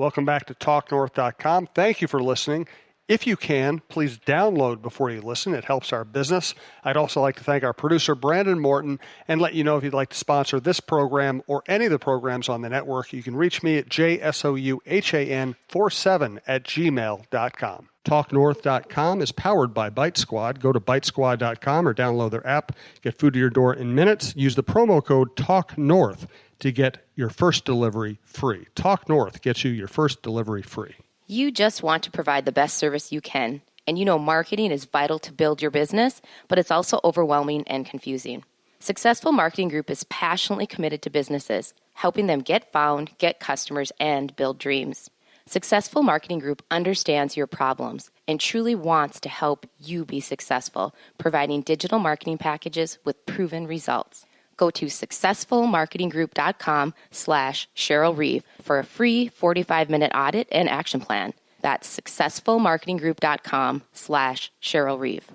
Welcome back to TalkNorth.com. Thank you for listening. If you can, please download before you listen. It helps our business. I'd also like to thank our producer, Brandon Morton, and let you know if you'd like to sponsor this program or any of the programs on the network, you can reach me at jsouhan47@gmail.com. TalkNorth.com is powered by Bite Squad. Go to bitesquad.com or download their app. Get food to your door in minutes. Use the promo code TalkNorth to get your first delivery free. Talk North gets you your first delivery free. You just want to provide the best service you can, and you know marketing is vital to build your business, but it's also overwhelming and confusing. Successful Marketing Group is passionately committed to businesses, helping them get found, get customers, and build dreams. Successful Marketing Group understands your problems and truly wants to help you be successful, providing digital marketing packages with proven results. Go to successfulmarketinggroup.com/Cheryl Reeve for a free 45-minute audit and action plan. That's successfulmarketinggroup.com/Cheryl Reeve.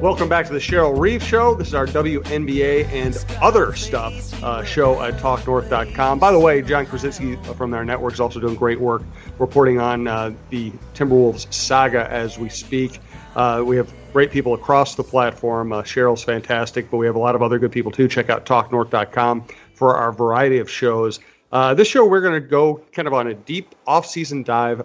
Welcome back to the Cheryl Reeve Show. This is our WNBA and other stuff show at TalkNorth.com. By the way, John Krasinski from our network is also doing great work reporting on the Timberwolves saga as we speak. We have great people across the platform. Cheryl's fantastic, but we have a lot of other good people too. Check out TalkNorth.com for our variety of shows. This show, we're going to go kind of on a deep off-season dive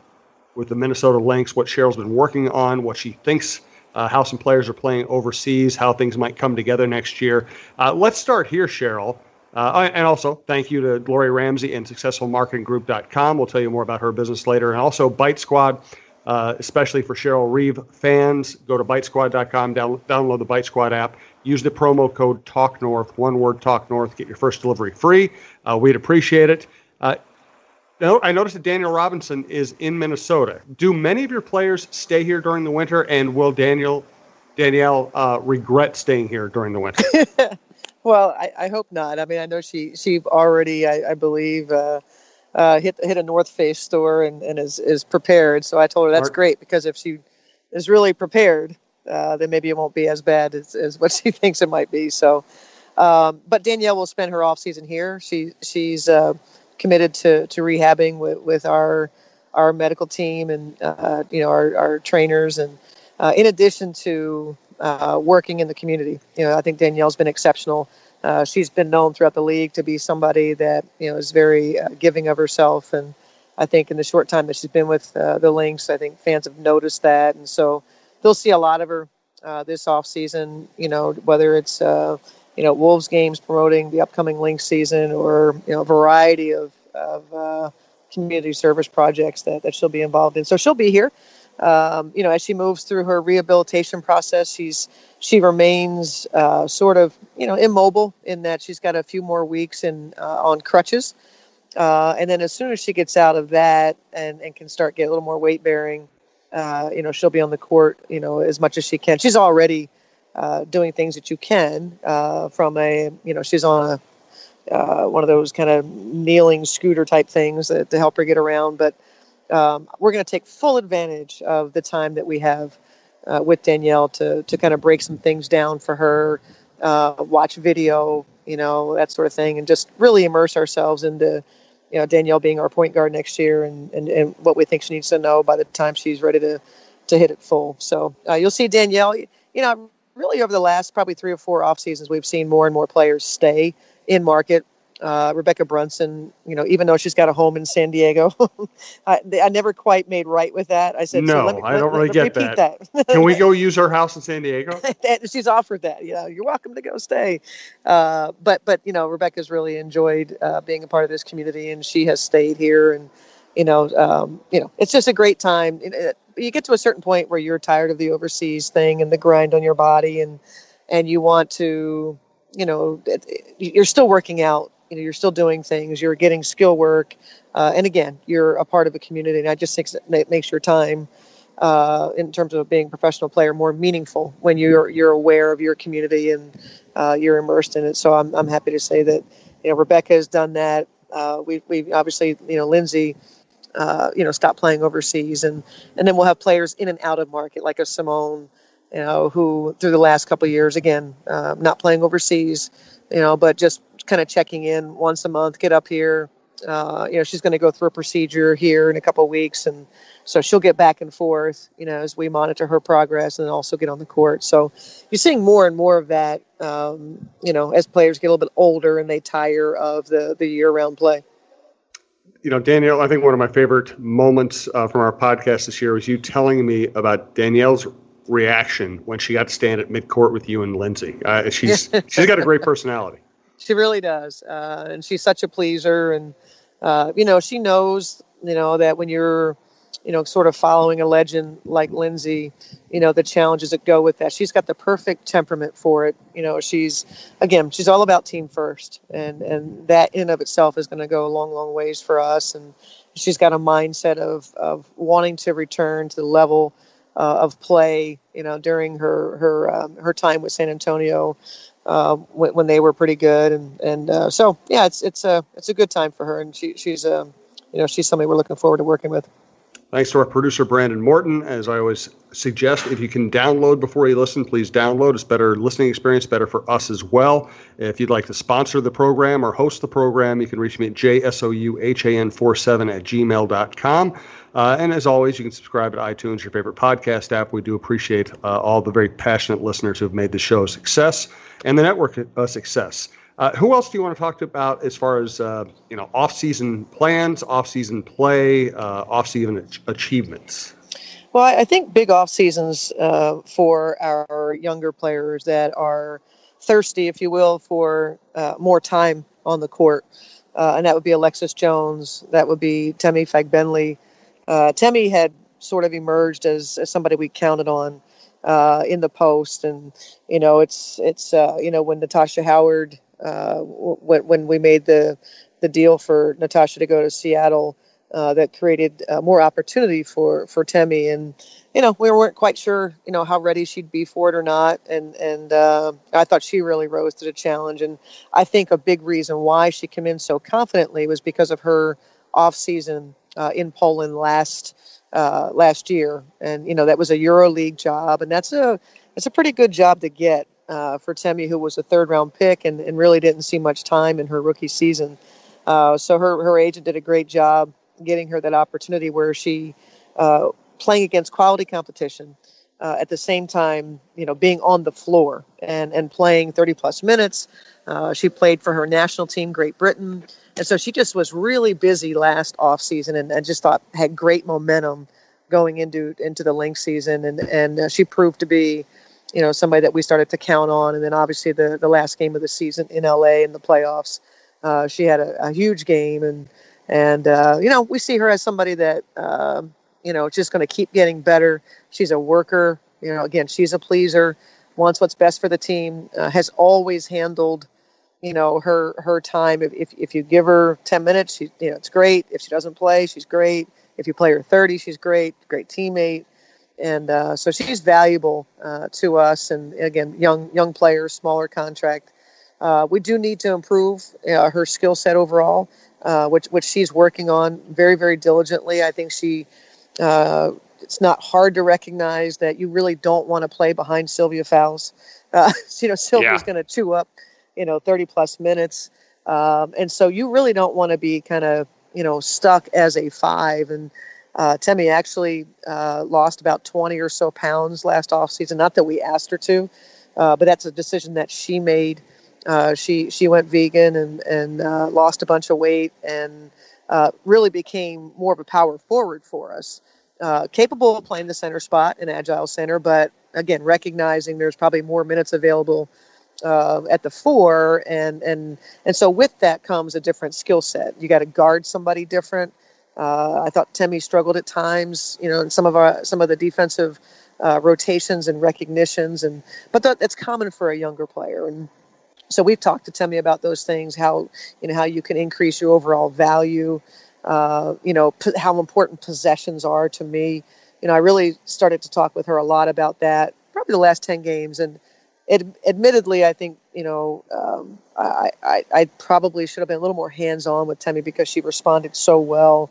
with the Minnesota Lynx, what Cheryl's been working on, what she thinks how some players are playing overseas, how things might come together next year. Let's start here, Cheryl. And also, thank you to Lori Ramsey and SuccessfulMarketingGroup.com. We'll tell you more about her business later. And also, Bite Squad, especially for Cheryl Reeve fans. Go to BiteSquad.com, download the Bite Squad app. Use the promo code TalkNorth, one word TalkNorth, get your first delivery free. We'd appreciate it. Now, I noticed that Danielle Robinson is in Minnesota. Do many of your players stay here during the winter, and will Danielle regret staying here during the winter? Well, I hope not. I mean, I know she already, I believe, hit a North Face store and is prepared. So I told her that's great, because if she is really prepared, then maybe it won't be as bad as what she thinks it might be. So, but Danielle will spend her off season here. She's committed to rehabbing with our medical team and our trainers, and in addition to working in the community. I think Danielle's been exceptional. She's been known throughout the league to be somebody that is very giving of herself, and I think in the short time that she's been with the Lynx, I think fans have noticed that, and so they'll see a lot of her this off season. Whether it's Wolves games promoting the upcoming Lynx season, or a variety of community service projects that she'll be involved in. So she'll be here. As she moves through her rehabilitation process, she remains sort of immobile, in that she's got a few more weeks on crutches, and then as soon as she gets out of that and can start getting a little more weight bearing, she'll be on the court as much as she can. She's already doing things that you can from she's on one of those kind of kneeling scooter type things to help her get around. But we're going to take full advantage of the time that we have with Danielle to kind of break some things down for her, watch video, that sort of thing, and just really immerse ourselves into Danielle being our point guard next year, and what we think she needs to know by the time she's ready to hit it full. So you'll see Danielle, really over the last probably 3 or 4 off seasons, we've seen more and more players stay in market. Rebecca Brunson, even though she's got a home in San Diego, I never quite made right with that. I said, no, I don't really get that. Can we go use her house in San Diego? She's offered that. You're welcome to go stay. But Rebecca's really enjoyed being a part of this community, and she has stayed here. And it's just a great time. You get to a certain point where you're tired of the overseas thing and the grind on your body, and you want to, you're still working out. You're still doing things. You're getting skill work, and again, you're a part of a community. And I just think it makes your time, in terms of being a professional player, more meaningful when you're aware of your community and you're immersed in it. So I'm happy to say that Rebecca has done that. We obviously, Lindsay, stop playing overseas, and then we'll have players in and out of market like a Simone, who through the last couple of years, again, not playing overseas, but just kind of checking in once a month, get up here. She's going to go through a procedure here in a couple of weeks, and so she'll get back and forth, as we monitor her progress and also get on the court. So you're seeing more and more of that, as players get a little bit older and they tire of the year-round play. Danielle, I think one of my favorite moments from our podcast this year was you telling me about Danielle's reaction when she got to stand at midcourt with you and Lindsay. She's got a great personality. She really does. And she's such a pleaser. And, she knows, that when you're, sort of following a legend like Lindsay, the challenges that go with that. She's got the perfect temperament for it. She's all about team first. And that in of itself is going to go a long, long ways for us. And she's got a mindset of wanting to return to the level of play, during her time with San Antonio, when they were pretty good. So it's a good time for her. And she's somebody we're looking forward to working with. Thanks to our producer, Brandon Morton. As I always suggest, if you can download before you listen, please download. It's better listening experience, better for us as well. If you'd like to sponsor the program or host the program, you can reach me at jsouhan47@gmail.com. And as always, you can subscribe at iTunes, your favorite podcast app. We do appreciate all the very passionate listeners who have made the show a success and the network a success. Who else do you want to talk about as far as, off-season plans, off-season play, off-season achievements? Well, I think big off seasons for our younger players that are thirsty, if you will, for more time on the court. And that would be Alexis Jones. That would be Temi Fagbenle. Temi had sort of emerged as somebody we counted on in the post. And, it's when Natasha Howard, when we made the deal for Natasha to go to Seattle, that created more opportunity for Temi. And, we weren't quite sure, how ready she'd be for it or not. And I thought she really rose to the challenge. And I think a big reason why she came in so confidently was because of her off season in Poland last year. And, that was a EuroLeague job. And that's a pretty good job to get for Temi, who was a third-round pick and really didn't see much time in her rookie season. So her agent did a great job getting her that opportunity where she playing against quality competition at the same time, being on the floor and playing 30-plus minutes. She played for her national team, Great Britain. And so she just was really busy last offseason and I just thought had great momentum going into the Lynx season. And she proved to be, somebody that we started to count on. And then obviously the last game of the season in LA in the playoffs, she had a huge game. And we see her as somebody that, just going to keep getting better. She's a worker. Again, she's a pleaser, wants what's best for the team, has always handled, her time. If you give her 10 minutes, it's great. If she doesn't play, she's great. If you play her 30, she's great teammate. And so she's valuable to us. And again, young players, smaller contract. We do need to improve her skill set overall, which she's working on very, very diligently. I think it's not hard to recognize that you really don't want to play behind Sylvia Fowles. Sylvia's going to chew up, 30-plus minutes. And so you really don't want to be kind of, stuck as a 5. And Temi actually lost about 20 or so pounds last offseason. Not that we asked her to, but that's a decision that she made. She went vegan and lost a bunch of weight and really became more of a power forward for us. Capable of playing the center spot, an agile center, but again, recognizing there's probably more minutes available at the 4. And so with that comes a different skill set. You got to guard somebody different. I thought Temi struggled at times, in some of the defensive rotations and recognitions, but that's common for a younger player. And so we've talked to Temi about those things, how you can increase your overall value, how important possessions are to me. I really started to talk with her a lot about that, probably the last 10 games. And admittedly, I think, I probably should have been a little more hands-on with Temmie because she responded so well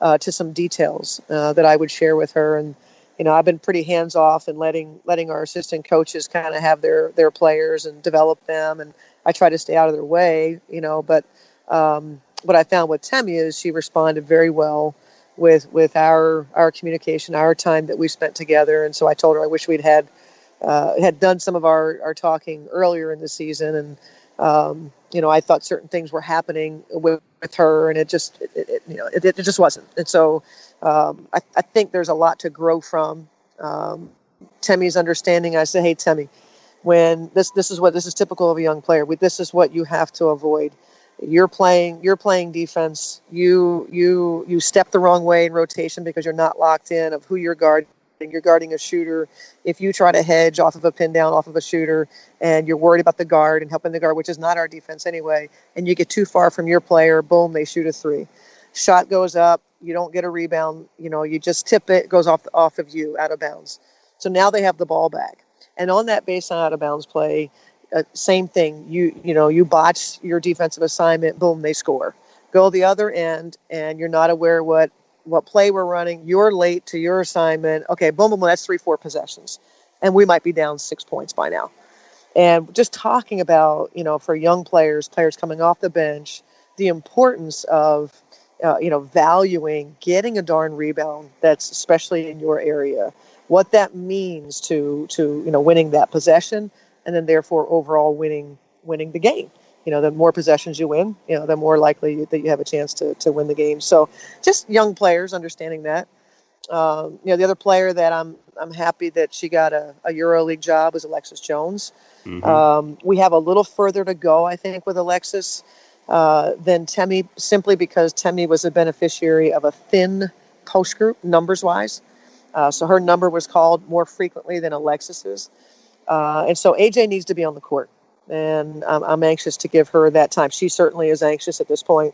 to some details that I would share with her. And, I've been pretty hands-off and letting our assistant coaches kind of have their players and develop them. And I try to stay out of their way, but what I found with Temmie is she responded very well with our communication, our time that we spent together. And so I told her I wish we'd had done some of our talking earlier in the season. And, I thought certain things were happening with her, and it just wasn't. And so I think there's a lot to grow from Temmie's understanding. I said, hey, Temmie, when this is typical of a young player. This is what you have to avoid. You're playing defense. You step the wrong way in rotation because you're not locked in of who you're guarding. You're guarding a shooter. If you try to hedge off of a pin down, off of a shooter, and you're worried about the guard and helping the guard, which is not our defense anyway, and you get too far from your player, boom, they shoot a three. Shot goes up. You don't get a rebound. You just tip it. It goes off of you, out of bounds. So now they have the ball back. And on that baseline out of bounds play, same thing. You botch your defensive assignment, boom, they score. Go the other end, and you're not aware what play we're running. You're late to your assignment. Okay, boom, boom, that's 3-4 possessions. And we might be down 6 points by now. And just talking about, for young players coming off the bench, the importance of, valuing getting a darn rebound that's especially in your area, what that means to winning that possession, and then therefore overall winning the game. The more possessions you win, the more likely that you have a chance to win the game. So just young players understanding that. The other player that I'm happy that she got a EuroLeague job is Alexis Jones. Mm-hmm. We have a little further to go, I think, with Alexis than Temmie, simply because Temmie was a beneficiary of a thin post group, numbers-wise. So her number was called more frequently than Alexis's. And so AJ needs to be on the court. And I'm anxious to give her that time. She certainly is anxious at this point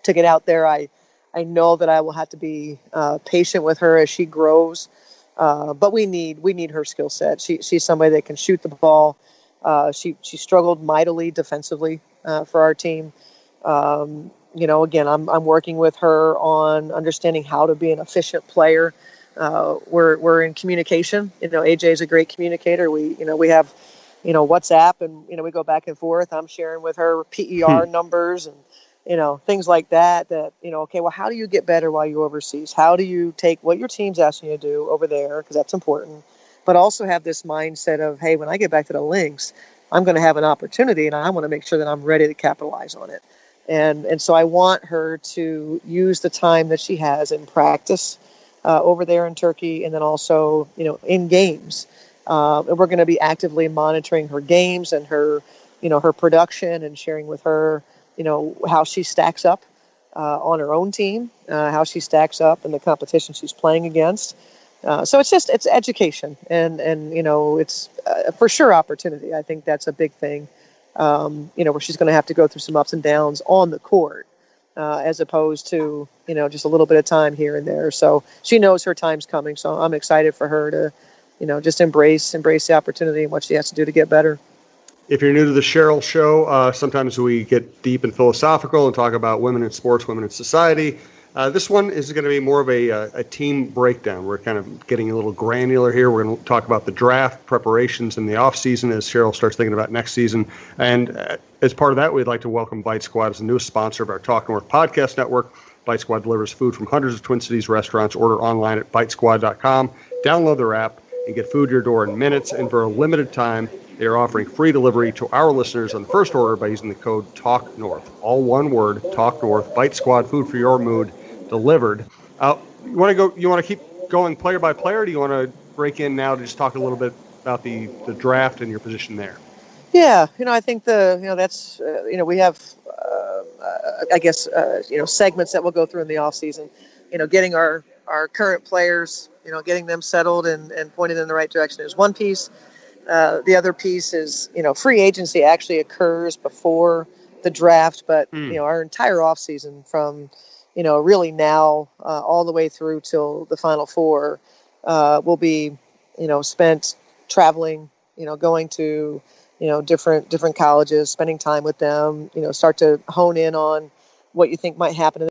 to get out there. I know that I will have to be patient with her as she grows. But we need her skill set. She's somebody that can shoot the ball. She struggled mightily defensively for our team. Again, I'm working with her on understanding how to be an efficient player. We're in communication. AJ is a great communicator. We have WhatsApp, and we go back and forth. I'm sharing with her PER numbers and things like that. Okay, well, how do you get better while you're overseas? How do you take what your team's asking you to do over there, because that's important, but also have this mindset of, hey, when I get back to the Lynx, I'm going to have an opportunity, and I want to make sure that I'm ready to capitalize on it. And so I want her to use the time that she has in practice over there in Turkey, and then also in games. And we're going to be actively monitoring her games and her production, and sharing with her, how she stacks up on her own team, how she stacks up in the competition she's playing against. So it's education, and it's for sure opportunity. I think that's a big thing, where she's going to have to go through some ups and downs on the court, as opposed to, just a little bit of time here and there. So she knows her time's coming. So I'm excited for her to, just embrace the opportunity and what she has to do to get better. If you're new to the Cheryl Show, sometimes we get deep and philosophical and talk about women in sports, women in society. This one is going to be more of a team breakdown. We're kind of getting a little granular here. We're going to talk about the draft preparations in the offseason as Cheryl starts thinking about next season. And as part of that, we'd like to welcome Bite Squad as the newest sponsor of our Talk North podcast network. Bite Squad delivers food from hundreds of Twin Cities restaurants. Order online at bitesquad.com. Download their app and get food to your door in minutes. And for a limited time, they are offering free delivery to our listeners on the first order by using the code TALKNORTH. All one word, TALKNORTH. Bite Squad, food for your mood, delivered. You want to keep going player by player, or do you want to break in now to just talk a little bit about the draft and your position there? Yeah, I think that's we have I guess segments that we'll go through in the off season. Getting our current players, getting them settled and pointed in the right direction is one piece. The other piece is, free agency actually occurs before the draft, but our entire off season from really now all the way through till the Final Four will be spent traveling, going to different colleges, spending time with them, start to hone in on what you think might happen in